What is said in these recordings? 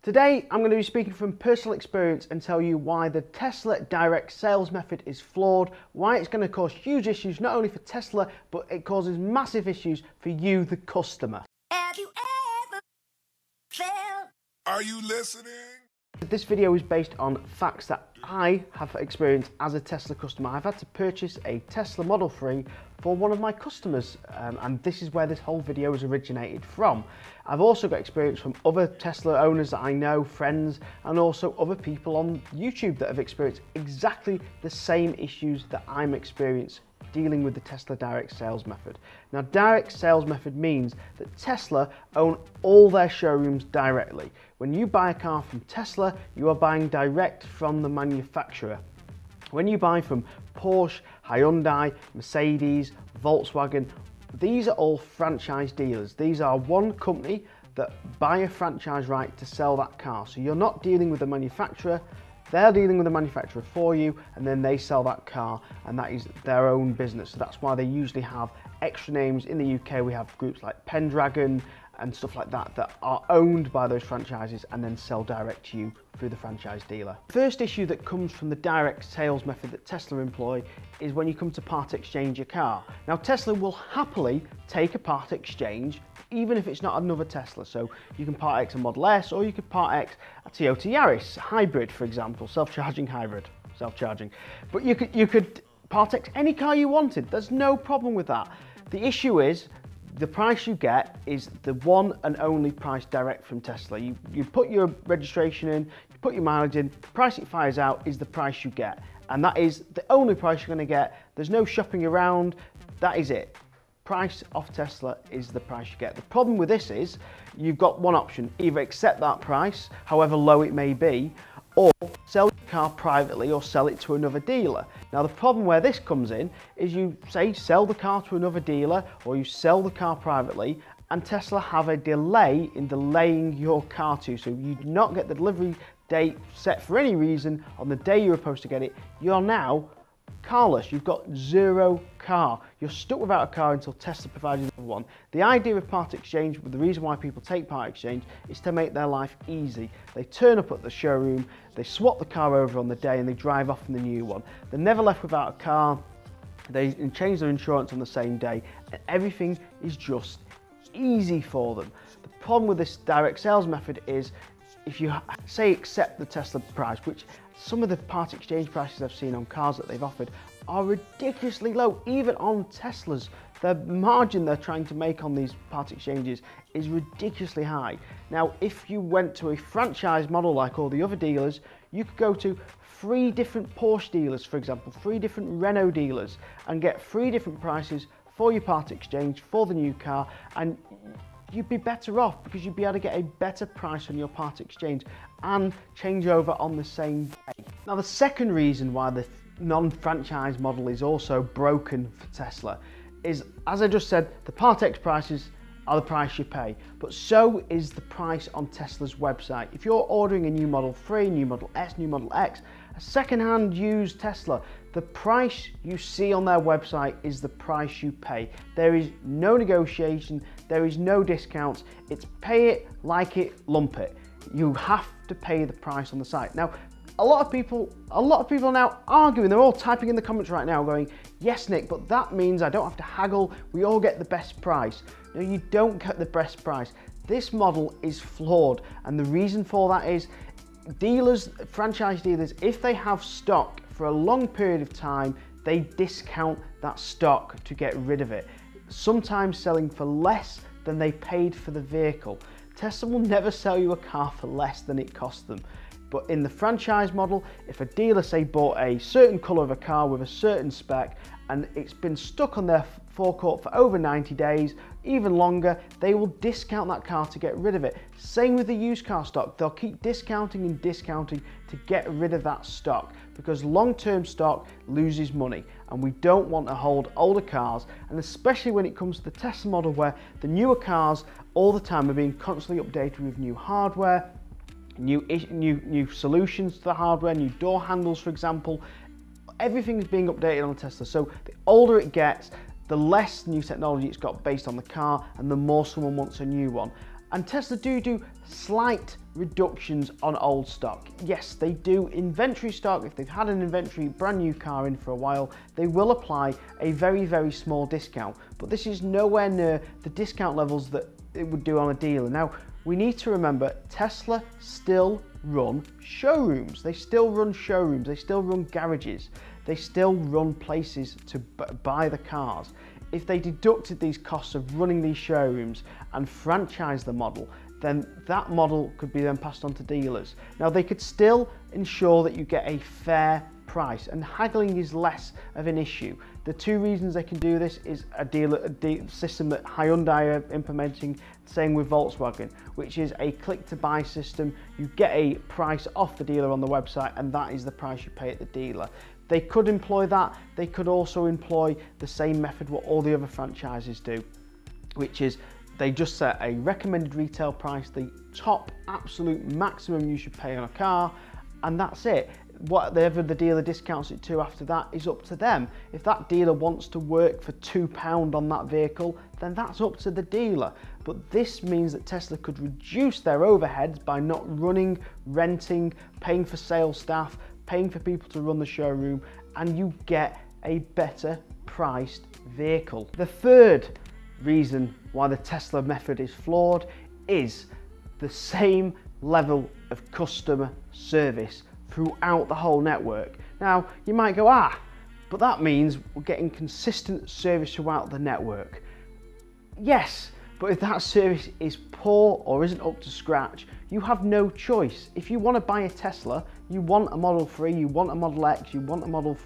Today, I'm going to be speaking from personal experience and tell you why the Tesla direct sales method is flawed, why it's going to cause huge issues not only for Tesla, but it causes massive issues for you, the customer. Have you ever felt? Are you listening? This video is based on facts that I have experienced as a Tesla customer. I've had to purchase a Tesla Model 3 for one of my customers, and this is where this whole video has originated from. I've also got experience from other Tesla owners that I know, friends, and also other people on YouTube that have experienced exactly the same issues that I'm experiencing dealing with the Tesla direct sales method. Now, direct sales method means that Tesla own all their showrooms directly. When you buy a car from Tesla, you are buying direct from the manufacturer. When you buy from Porsche, Hyundai, Mercedes, Volkswagen, these are all franchise dealers. These are one company that buy a franchise right to sell that car. So you're not dealing with the manufacturer, they're dealing with the manufacturer for you, and then they sell that car, and that is their own business. So that's why they usually have extra names. In the UK, we have groups like Pendragon and stuff like that that are owned by those franchises and then sell direct to you through the franchise dealer. First issue that comes from the direct sales method that Tesla employ is when you come to part exchange your car. Now, Tesla will happily take a part exchange even if it's not another Tesla. So you can part X a Model S, or you could part X a Toyota Yaris hybrid, for example, self-charging hybrid, self-charging. But you could part X any car you wanted. There's no problem with that. The issue is the price you get is the one and only price direct from Tesla. You put your registration in, you put your mileage in, the price it fires out is the price you get. And that is the only price you're going to get. There's no shopping around. That is it. Price off Tesla is the price you get. The problem with this is you've got one option: either accept that price, however low it may be, or sell your car privately or sell it to another dealer. Now, the problem where this comes in is you say sell the car to another dealer or you sell the car privately, and Tesla have a delay in delaying your car to you. So you do not get the delivery date set for any reason on the day you were supposed to get it. You're now carless. You've got zero car. You're stuck without a car until Tesla provides you with one. The idea of part exchange, the reason why people take part exchange, is to make their life easy. They turn up at the showroom, they swap the car over on the day, and they drive off in the new one. They're never left without a car. They change their insurance on the same day, and everything is just easy for them. The problem with this direct sales method is if you say accept the Tesla price, which some of the part exchange prices I've seen on cars that they've offered are ridiculously low, even on Teslas. The margin they're trying to make on these part exchanges is ridiculously high. Now, if you went to a franchise model like all the other dealers, you could go to 3 different Porsche dealers, for example, 3 different Renault dealers, and get 3 different prices for your part exchange for the new car, and you'd be better off because you'd be able to get a better price on your part exchange and change over on the same day. Now, the second reason why the non-franchise model is also broken for Tesla is, as I just said, the part X prices are the price you pay, but so is the price on Tesla's website. If you're ordering a new Model 3, new Model S, new Model X, a second-hand used Tesla, the price you see on their website is the price you pay. There is no negotiation, there is no discounts. It's pay it, like it, lump it. You have to pay the price on the site. Now, a lot of people are now arguing, they're all typing in the comments right now going, yes, Nick, but that means I don't have to haggle, we all get the best price. No, you don't get the best price. This model is flawed, and the reason for that is dealers, franchise dealers, if they have stock for a long period of time, they discount that stock to get rid of it, sometimes selling for less than they paid for the vehicle. Tesla will never sell you a car for less than it cost them. But in the franchise model, if a dealer, say, bought a certain colour of a car with a certain spec and it's been stuck on their forecourt for over 90 days, even longer, they will discount that car to get rid of it. Same with the used car stock. They'll keep discounting and discounting to get rid of that stock because long-term stock loses money, and we don't want to hold older cars, and especially when it comes to the Tesla model where the newer cars all the time are being constantly updated with new hardware, new solutions to the hardware, new door handles, for example. Everything is being updated on Tesla. So the older it gets, the less new technology it's got based on the car, and the more someone wants a new one. And Tesla do slight reductions on old stock. Yes, they do inventory stock. If they've had an inventory brand new car in for a while, they will apply a very, very small discount. But this is nowhere near the discount levels that it would do on a dealer. Now, we need to remember Tesla still run showrooms. They still run showrooms. They still run garages. They still run places to buy the cars. If they deducted these costs of running these showrooms and franchise the model, then that model could be then passed on to dealers. Now, they could still ensure that you get a fair price, and haggling is less of an issue. The two reasons they can do this is a system that Hyundai are implementing, same with Volkswagen, which is a click-to-buy system. You get a price off the dealer on the website, and that is the price you pay at the dealer. They could employ that. They could also employ the same method what all the other franchises do, which is they just set a recommended retail price, the top absolute maximum you should pay on a car, and that's it. Whatever the dealer discounts it to after that is up to them. If that dealer wants to work for £2 on that vehicle, then that's up to the dealer. But this means that Tesla could reduce their overheads by not running, renting, paying for sales staff, paying for people to run the showroom, and you get a better priced vehicle. The third reason why the Tesla method is flawed is the same level of customer service throughout the whole network. Now, you might go, but that means we're getting consistent service throughout the network. Yes, but if that service is poor or isn't up to scratch, you have no choice. If you want to buy a Tesla, you want a Model 3, you want a Model X, you want a Model,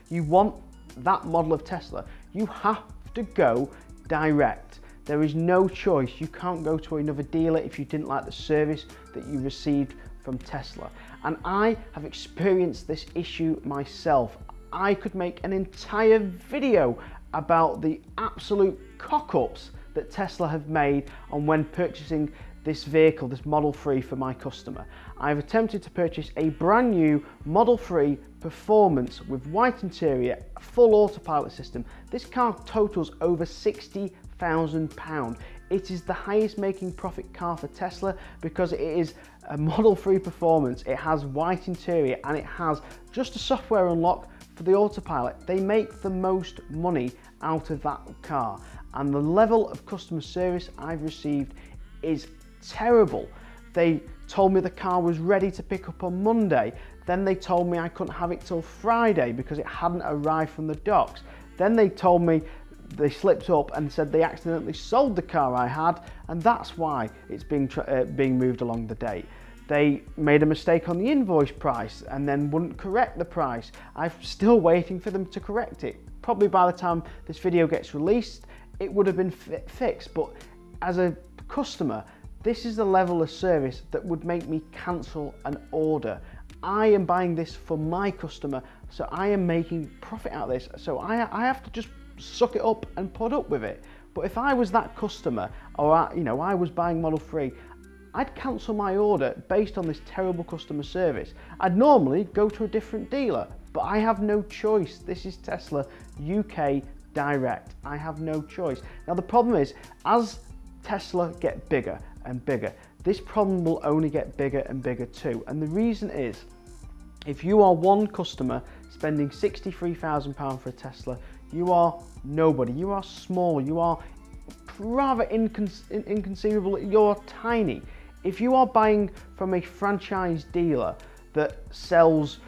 you want that model of Tesla, you have to go direct. There is no choice. You can't go to another dealer if you didn't like the service that you received from Tesla. And I have experienced this issue myself. I could make an entire video about the absolute cock-ups that Tesla have made on when purchasing this vehicle, this Model 3 for my customer. I've attempted to purchase a brand new Model 3 Performance with white interior, full autopilot system. This car totals over £60,000. It is the highest making profit car for Tesla because it is a Model 3 Performance. It has white interior and it has just a software unlock for the autopilot. They make the most money out of that car, and the level of customer service I've received is terrible. They told me the car was ready to pick up on Monday. Then they told me I couldn't have it till Friday because it hadn't arrived from the docks. Then they told me they slipped up and said they accidentally sold the car I had, and that's why it's being moved along the date. They made a mistake on the invoice price and then wouldn't correct the price. I'm still waiting for them to correct it. Probably by the time this video gets released, it would have been fixed. But as a customer, this is the level of service that would make me cancel an order. I am buying this for my customer, so I am making profit out of this. So I have to just suck it up and put up with it. But if I was that customer, or I was buying Model 3, I'd cancel my order based on this terrible customer service. I'd normally go to a different dealer, but I have no choice. This is Tesla UK Direct. I have no choice. Now the problem is, as Tesla get bigger and bigger, this problem will only get bigger and bigger too. And the reason is, if you are one customer spending £63,000 for a Tesla, you are nobody. You are small. You are rather inconceivable. You're tiny. If you are buying from a franchise dealer that sells,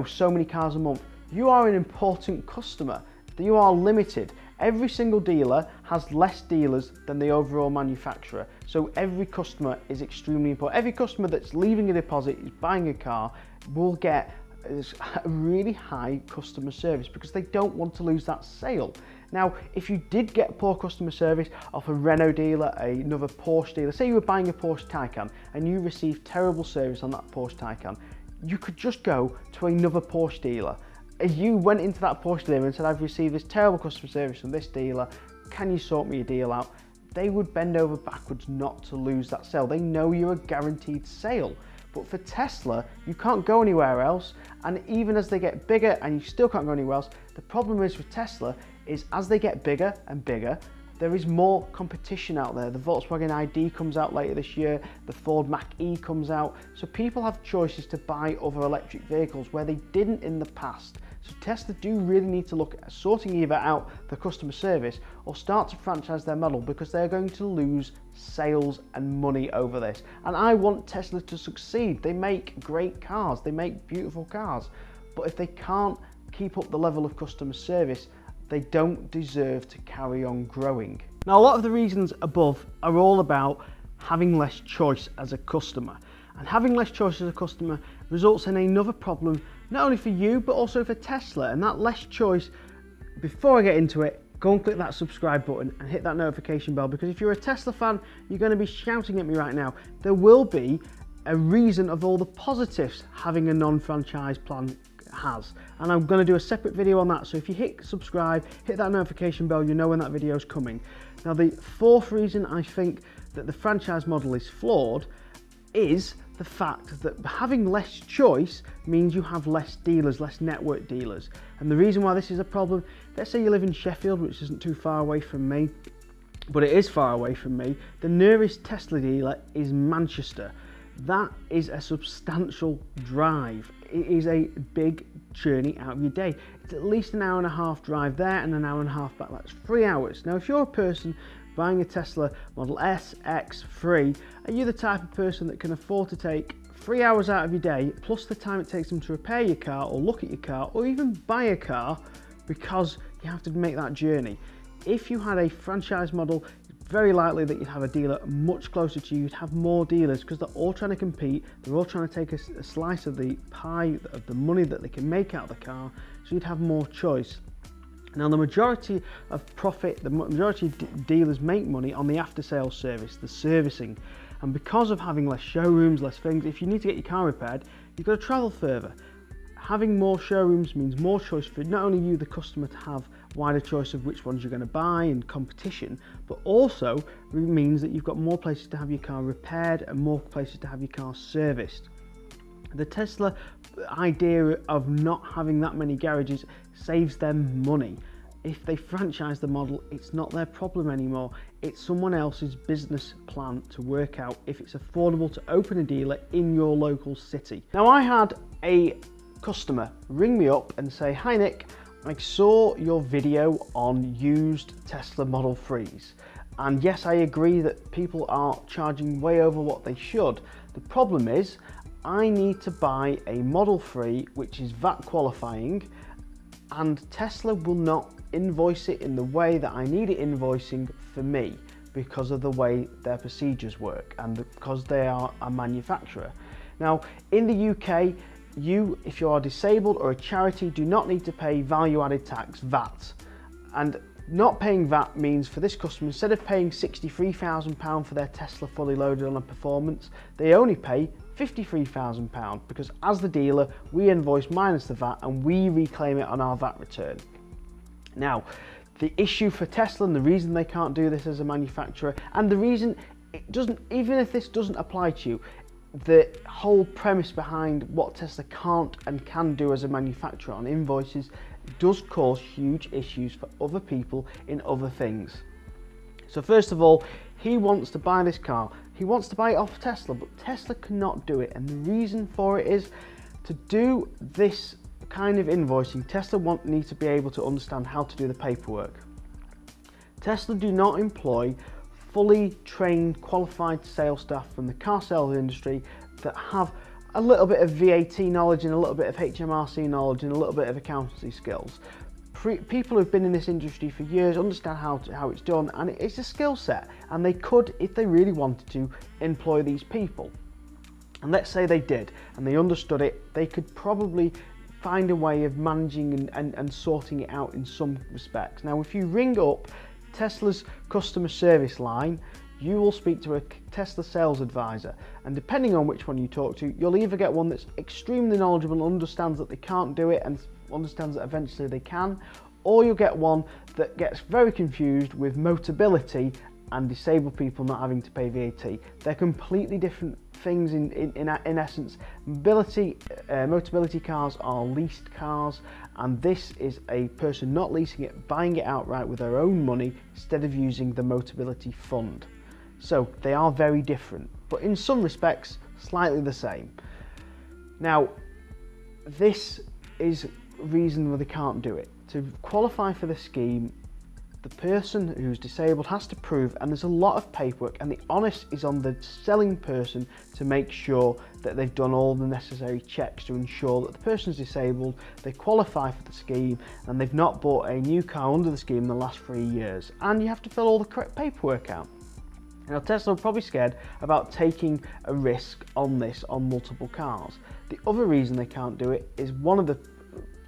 so many cars a month, you are an important customer. You are limited. Every single dealer has less dealers than the overall manufacturer. So every customer is extremely important. Every customer that's leaving a deposit, is buying a car, will get a really high customer service because they don't want to lose that sale. Now, if you did get poor customer service off a Renault dealer, another Porsche dealer, say you were buying a Porsche Taycan and you received terrible service on that Porsche Taycan, you could just go to another Porsche dealer. If you went into that Porsche dealer and said, I've received this terrible customer service from this dealer, can you sort me a deal out? They would bend over backwards not to lose that sale. They know you're a guaranteed sale. But for Tesla, you can't go anywhere else. And even as they get bigger and you still can't go anywhere else, the problem is with Tesla is as they get bigger and bigger, there is more competition out there. The Volkswagen ID comes out later this year, the Ford Mach-E comes out, so people have choices to buy other electric vehicles where they didn't in the past. So Tesla do really need to look at sorting either out the customer service or start to franchise their model, because they're going to lose sales and money over this. And I want Tesla to succeed. They make great cars, they make beautiful cars, but if they can't keep up the level of customer service, they don't deserve to carry on growing. Now, a lot of the reasons above are all about having less choice as a customer. And having less choice as a customer results in another problem, not only for you, but also for Tesla. And that less choice, before I get into it, go and click that subscribe button and hit that notification bell, because if you're a Tesla fan, you're going to be shouting at me right now. There will be a reason of all the positives having a non-franchise plan has, and I'm going to do a separate video on that. So if you hit subscribe, hit that notification bell, you know when that video is coming. Now, the fourth reason I think that the franchise model is flawed is the fact that having less choice means you have less dealers, less network dealers. And the reason why this is a problem, let's say you live in Sheffield, which isn't too far away from me, but it is far away from me. The nearest Tesla dealer is Manchester. That is a substantial drive. It is a big journey out of your day. It's at least an hour and a half drive there and an hour and a half back. That's 3 hours. Now, if you're a person buying a Tesla Model S, X, 3, are you the type of person that can afford to take 3 hours out of your day, plus the time it takes them to repair your car or look at your car or even buy a car, because you have to make that journey? If you had a franchise model, very likely that you'd have a dealer much closer to you. You'd have more dealers, because they're all trying to compete. They're all trying to take a slice of the pie of the money that they can make out of the car, so you'd have more choice. Now, the majority of profit, the majority of dealers make money on the after-sales service, the servicing. And because of having less showrooms, less things, if you need to get your car repaired, you've got to travel further. Having more showrooms means more choice for not only you, the customer, to have wider choice of which ones you're going to buy and competition, but also means that you've got more places to have your car repaired and more places to have your car serviced. The Tesla idea of not having that many garages saves them money. If they franchise the model, it's not their problem anymore. It's someone else's business plan to work out if it's affordable to open a dealer in your local city. Now, I had a customer ring me up and say, "Hi Nick, I saw your video on used Tesla Model 3s, and yes, I agree that people are charging way over what they should. The problem is I need to buy a Model 3 which is VAT qualifying, and Tesla will not invoice it in the way that I need it invoicing for me, because of the way their procedures work and because they are a manufacturer." Now, in the UK, if you are disabled or a charity, do not need to pay value-added tax, VAT. And not paying VAT means, for this customer, instead of paying £63,000 for their Tesla fully loaded on a performance, they only pay £53,000, because as the dealer, we invoice minus the VAT and we reclaim it on our VAT return. Now, the issue for Tesla, and the reason they can't do this as a manufacturer, and the reason it doesn't, even if this doesn't apply to you, the whole premise behind what Tesla can't and can do as a manufacturer on invoices does cause huge issues for other people in other things. So first of all, he wants to buy this car. He wants to buy it off Tesla, but Tesla cannot do it. And the reason for it is, to do this kind of invoicing, Tesla need to be able to understand how to do the paperwork. Tesla do not employ fully trained, qualified sales staff from the car sales industry that have a little bit of VAT knowledge and a little bit of HMRC knowledge and a little bit of accountancy skills. People who've been in this industry for years understand how it's done, and it's a skill set, and they could, if they really wanted to, employ these people. And let's say they did and they understood it, they could probably find a way of managing and sorting it out in some respects. Now, if you ring up Tesla's customer service line, you will speak to a Tesla sales advisor, and depending on which one you talk to, you'll either get one that's extremely knowledgeable and understands that they can't do it and understands that eventually they can, or you'll get one that gets very confused with Motability and disabled people not having to pay VAT. They're completely different things in essence. Motability cars are leased cars, and this is a person not leasing it, buying it outright with their own money instead of using the Motability fund. So they are very different, but in some respects slightly the same. Now, this is reason why they can't do it. To qualify for the scheme, the person who's disabled has to prove, and there's a lot of paperwork, and the onus is on the selling person to make sure that they've done all the necessary checks to ensure that the person's disabled, they qualify for the scheme, and they've not bought a new car under the scheme in the last 3 years. And you have to fill all the correct paperwork out. Now, Tesla are probably scared about taking a risk on this on multiple cars. The other reason they can't do it is one of the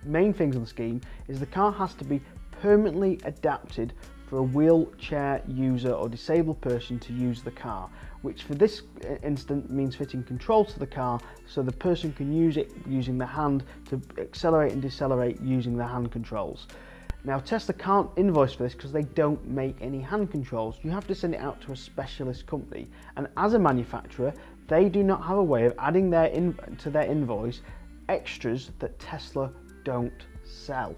main things on the scheme is the car has to be permanently adapted for a wheelchair user or disabled person to use the car, which for this instance means fitting controls to the car so the person can use it using the hand to accelerate and decelerate using the hand controls. Now, Tesla can't invoice for this because they don't make any hand controls. You have to send it out to a specialist company, and as a manufacturer they do not have a way of adding to their invoice extras that Tesla don't sell.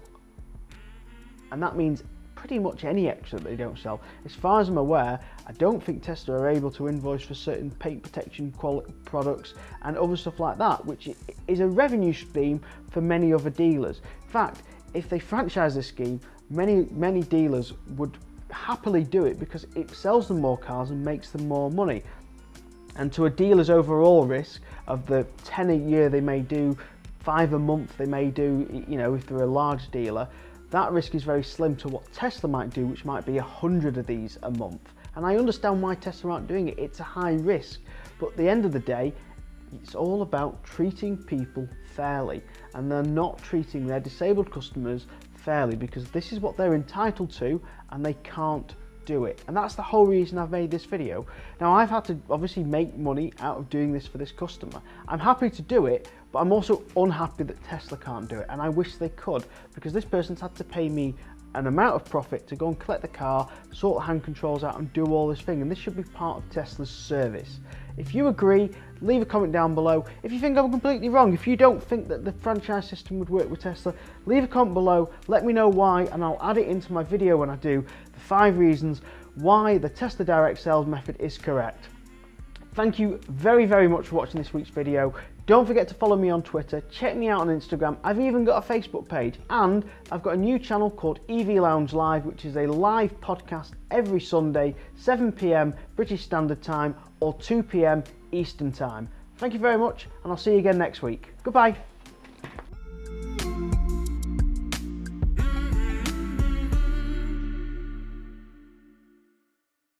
And that means pretty much any extra that they don't sell. As far as I'm aware, I don't think Tesla are able to invoice for certain paint protection products and other stuff like that, which is a revenue stream for many other dealers. In fact, if they franchise this scheme, many dealers would happily do it because it sells them more cars and makes them more money. And to a dealer's overall risk of the 10 a year they may do, 5 a month they may do, you know, if they're a large dealer, that risk is very slim to what Tesla might do, which might be 100 of these a month. And I understand why Tesla aren't doing it. It's a high risk, but at the end of the day, it's all about treating people fairly, and they're not treating their disabled customers fairly because this is what they're entitled to and they can't do it. And that's the whole reason I've made this video. Now, I've had to obviously make money out of doing this for this customer. I'm happy to do it, but I'm also unhappy that Tesla can't do it, and I wish they could, because this person's had to pay me an amount of profit to go and collect the car, sort the hand controls out and do all this thing, and this should be part of Tesla's service. If you agree, leave a comment down below. If you think I'm completely wrong, if you don't think that the franchise system would work with Tesla, leave a comment below, let me know why, and I'll add it into my video when I do the 5 reasons why the Tesla direct sales method is correct. Thank you very, very much for watching this week's video. Don't forget to follow me on Twitter, check me out on Instagram. I've even got a Facebook page, and I've got a new channel called EV Lounge Live, which is a live podcast every Sunday, 7 PM British Standard Time or 2 PM Eastern Time. Thank you very much, and I'll see you again next week. Goodbye.